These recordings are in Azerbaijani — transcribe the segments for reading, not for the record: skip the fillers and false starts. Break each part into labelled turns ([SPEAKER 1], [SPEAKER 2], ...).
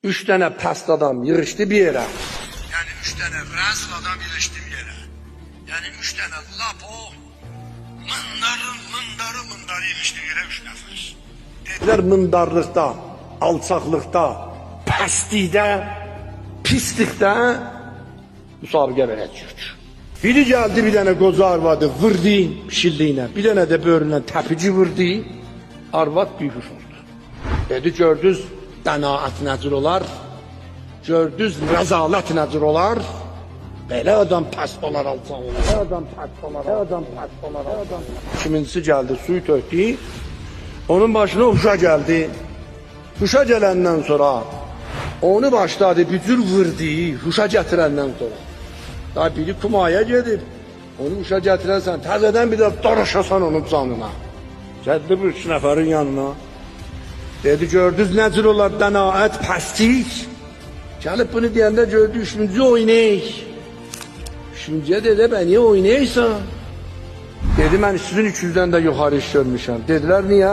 [SPEAKER 1] Üç tane past adam yığıştı bir yere. Yani üç tane rezil adam yığıştı bir yere. Yani üç tane lapo mındarı yığıştı bir yere üç nefer. Dediler mındarlıkta, alçaklıkta, pestlikte, pislikte müsabiqə verəcəyik. Biri geldi bir tane qoca arvadı vurdu pişildiyinə, bir tane de böğründən təpici vurdu, arvad büyük oldu. Dedi gördünüz qənaət necir olar, gördünüz rəzalət necir olar, belə adam pəst olar, alçaq olar, belə adam pəst olar, belə adam pəst olar, belə adam. İkincisi geldi suyu tökdü, onun başına huşa geldi. Huşa gələndən sonra onu başladı bir cür vurdu, huşa gətirəndən sonra. Daha biri kumaya gedib, onu huşa gətirərsən, təzədən bir də daraşasan onun canına. Gəldi bu üç nəfərin yanına. Dedi gördünüz necir olar qənaət, pəstlik. Gəlib bunu deyəndə gördü üçüncü oynayıq. Üçüncüyə dedi ben niye oynayırsan? Dedi mən sizin üçüncüdən də yuxarı iş görmüşəm. Dedilər niyə?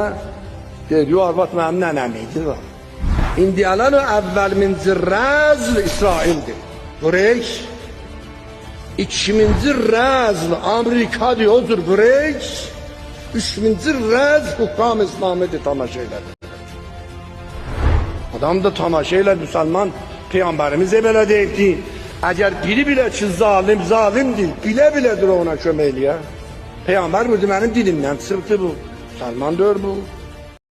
[SPEAKER 1] Dedi o arvad mənim nənəmiydi. İndi alan o əvvəl min zirrəzl İsraildir. Qureyş. İkinci rəzl Amerika diyordur Qureyş. Üçüncü rəzl hukam İslami'dir tamaşa elədi. Adam da tamaşa elə Müslüman Peygamberimiz belə deyibdi. Eğer biri bile ki zalimdir, bile ona kömək eləyə. Peygamber buyurdu benim dilimden çıktı bu. Müslüman diyor bu.